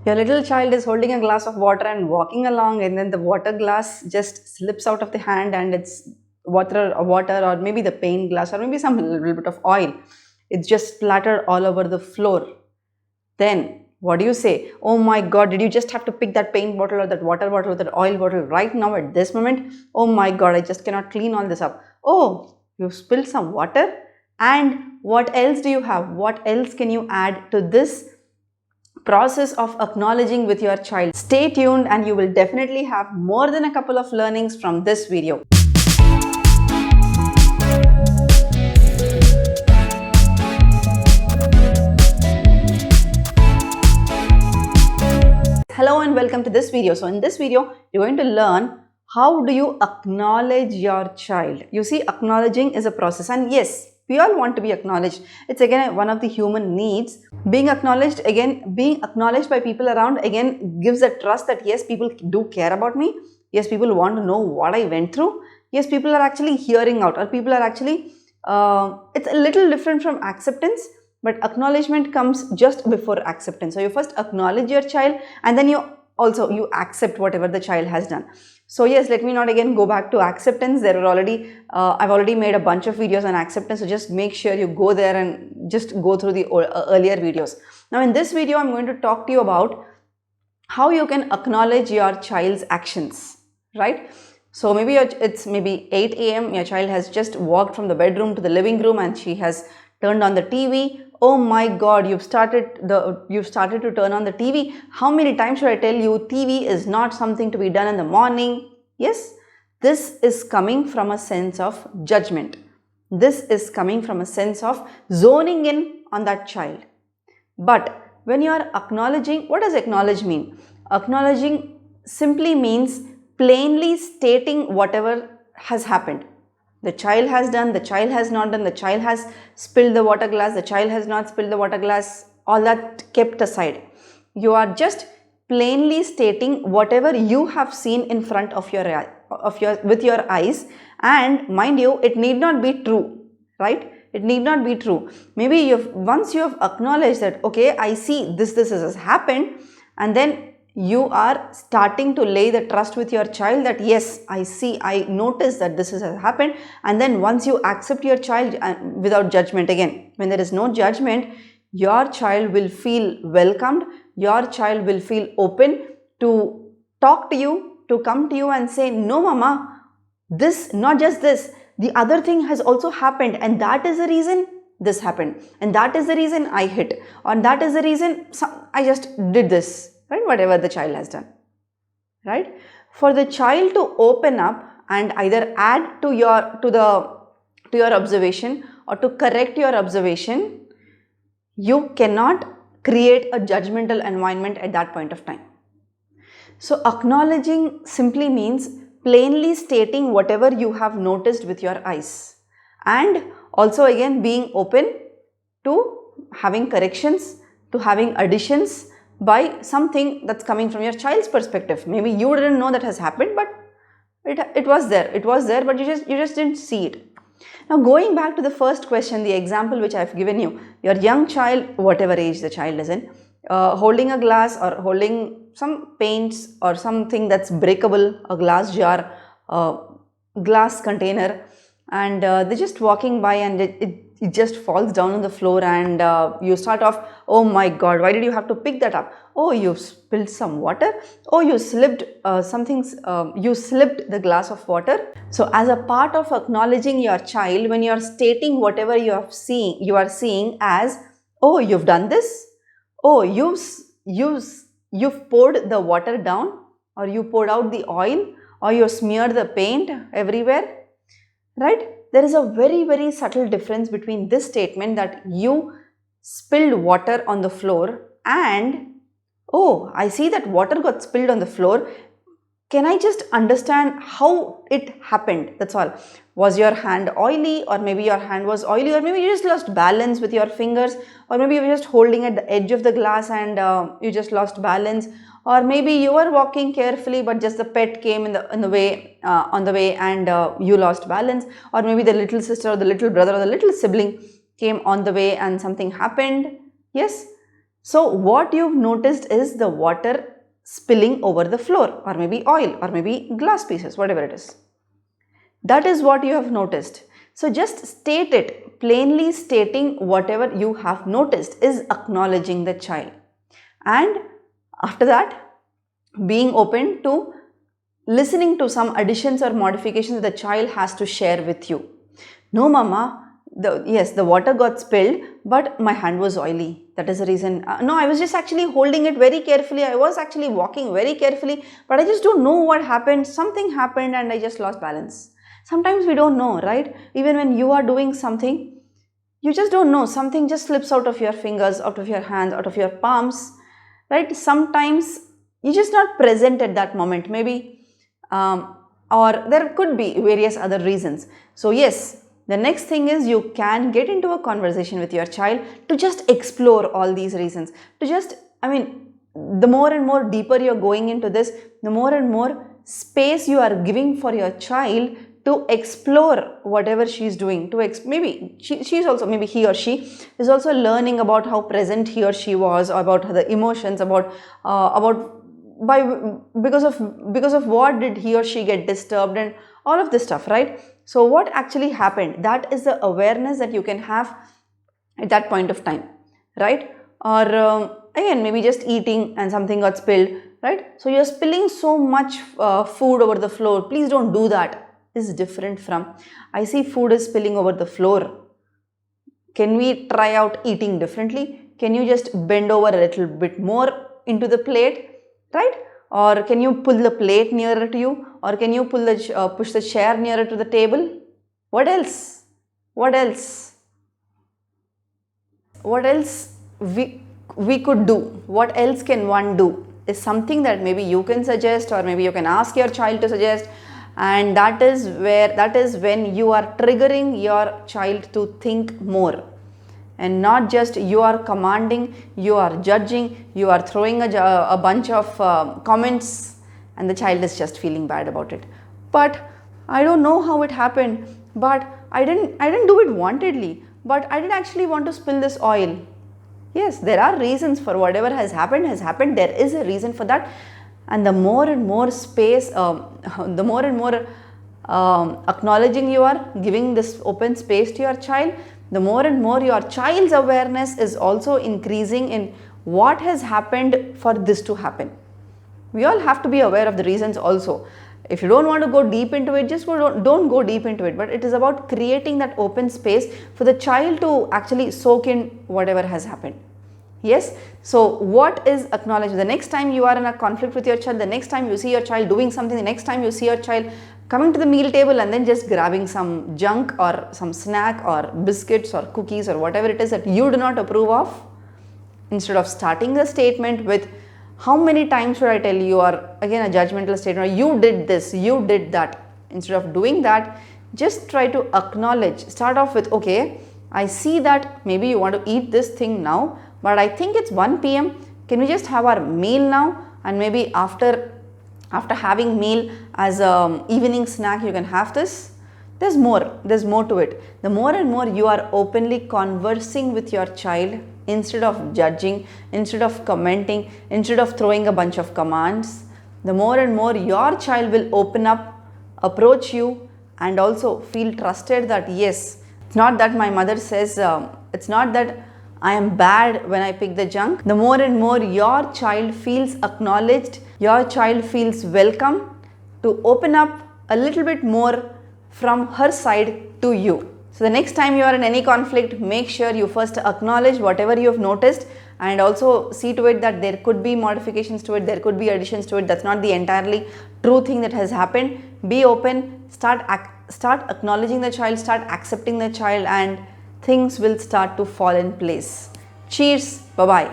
Your little child is holding a glass of water and walking along, and then the water glass just slips out of the hand, and it's water, or maybe the paint glass, or maybe some little bit of oil. It's just splattered all over the floor. Then what do you say? Oh my God, did you just have to pick that paint bottle or that water bottle or that oil bottle right now at this moment? Oh my God, I just cannot clean all this up. Oh, you spilled some water. And what else do you have? What else can you add to this process of acknowledging with your child? Stay tuned and you will definitely have more than a couple of learnings from this video. Hello and welcome to this video. So in this video, you're going to learn how do you acknowledge your child. You see, acknowledging is a process, and yes, we all want to be acknowledged. It's again one of the human needs. Being acknowledged by people around again gives a trust that yes, people do care about me. Yes, people want to know what I went through. Yes, people are actually hearing out, or people are actually, it's a little different from acceptance. But acknowledgement comes just before acceptance. So you first acknowledge your child, and then you accept whatever the child has done. So yes, let me not again go back to acceptance. There are already, I've already made a bunch of videos on acceptance. So just make sure you go there and just go through the earlier videos. Now in this video, I'm going to talk to you about how you can acknowledge your child's actions, right? So maybe it's maybe 8 a.m. Your child has just walked from the bedroom to the living room and she has turned on the TV. Oh my God, you've started to turn on the TV. How many times should I tell you TV is not something to be done in the morning? Yes, this is coming from a sense of judgment. This is coming from a sense of zoning in on that child. But when you are acknowledging, what does acknowledge mean? Acknowledging simply means plainly stating whatever has happened. The child has done, the child has not done, the child has spilled the water glass, the child has not spilled the water glass, all that kept aside. You are just plainly stating whatever you have seen in front of with your eyes, and mind you, it need not be true, right? It need not be true. Maybe once you have acknowledged that, okay, I see this has happened, and then you are starting to lay the trust with your child that yes, I notice that this has happened. And then once you accept your child without judgment, again, when there is no judgment, your child will feel welcomed. Your child will feel open to talk to you, to come to you and say, no mama, this, not just this, the other thing has also happened, and that is the reason this happened, and that is the reason I hit, or that is the reason I just did this. Right, whatever the child has done, right? For the child to open up and either add to your observation or to correct your observation, you cannot create a judgmental environment at that point of time. So acknowledging simply means plainly stating whatever you have noticed with your eyes, and also again being open to having corrections, to having additions by something that's coming from your child's perspective. Maybe you didn't know that has happened, but it was there, but you just didn't see it. Now going back to the first question, the example which I've given you, your young child, whatever age the child is in, holding a glass or holding some paints or something that's breakable, a glass jar, glass container, and they're just walking by, and it just falls down on the floor, and you start off, oh my God, why did you have to pick that up? Oh, you spilled some water. Oh, you slipped you slipped the glass of water. So as a part of acknowledging your child, when you are stating whatever you are seeing as, oh, you've done this. Oh, you've poured the water down, or you poured out the oil, or you smeared the paint everywhere, right? There is a very, very subtle difference between this statement that you spilled water on the floor and, oh, I see that water got spilled on the floor. Can I just understand how it happened? That's all. Was your hand oily, or maybe your hand was oily, or maybe you just lost balance with your fingers, or maybe you were just holding at the edge of the glass and you just lost balance, or maybe you were walking carefully but just the pet came on the way and you lost balance, or maybe the little sister or the little brother or the little sibling came on the way and something happened. Yes, So what you've noticed is the water spilling over the floor, or maybe oil, or maybe glass pieces, whatever it is. That is what you have noticed. So just state it. Plainly stating whatever you have noticed is acknowledging the child. And after that, being open to listening to some additions or modifications the child has to share with you. No, mama, yes, the water got spilled, but my hand was oily. That is the reason. No, I was just actually holding it very carefully. I was actually walking very carefully, but I just don't know what happened. Something happened and I just lost balance. Sometimes we don't know, right? Even when you are doing something, you just don't know. Something just slips out of your fingers, out of your hands, out of your palms, right? Sometimes you're just not present at that moment, maybe, or there could be various other reasons. So yes, the next thing is you can get into a conversation with your child to just explore all these reasons. To just, the more and more deeper you're going into this, the more and more space you are giving for your child to explore whatever she's doing. Maybe she's also, maybe he or she is also learning about how present he or she was, or about the emotions, because of what did he or she get disturbed, and all of this stuff, right? So what actually happened, that is the awareness that you can have at that point of time, right? Or again, maybe just eating and something got spilled, right? So you're spilling so much food over the floor, please don't do that, is different from, I see food is spilling over the floor. Can we try out eating differently? Can you just bend over a little bit more into the plate, right? Or can you pull the plate nearer to you? Or can you push the chair nearer to the table? What else? What else? What else we could do? What else can one do? Is something that maybe you can suggest, or maybe you can ask your child to suggest. And that is when you are triggering your child to think more, and not just you are commanding, you are judging, you are throwing a bunch of comments, and the child is just feeling bad about it. But I don't know how it happened, but I didn't do it wantedly, but I didn't actually want to spill this oil. Yes, there are reasons for whatever has happened. There is a reason for that. And the more and more space, the more and more acknowledging you are, giving this open space to your child, the more and more your child's awareness is also increasing in what has happened for this to happen. We all have to be aware of the reasons also. If you don't want to go deep into it, just don't go deep into it. But it is about creating that open space for the child to actually soak in whatever has happened. Yes, so what is acknowledged? The next time you are in a conflict with your child, the next time you see your child doing something, the next time you see your child coming to the meal table and then just grabbing some junk or some snack or biscuits or cookies or whatever it is that you do not approve of, instead of starting the statement with, how many times should I tell you, or again a judgmental statement, or you did this, you did that. Instead of doing that, just try to acknowledge. Start off with, okay, I see that maybe you want to eat this thing now, but I think it's 1 p.m. Can we just have our meal now, and maybe after having meal as an evening snack you can have this. There's more to it. The more and more you are openly conversing with your child, instead of judging, instead of commenting, instead of throwing a bunch of commands, the more and more your child will open up, approach you, and also feel trusted that yes, it's not that my mother says, it's not that I am bad when I pick the junk. The more and more your child feels acknowledged, your child feels welcome to open up a little bit more from her side to you. So the next time you are in any conflict, make sure you first acknowledge whatever you have noticed, and also see to it that there could be modifications to it, there could be additions to it. That's not the entirely true thing that has happened. Be open, start acknowledging the child, start accepting the child, and things will start to fall in place. Cheers, bye-bye.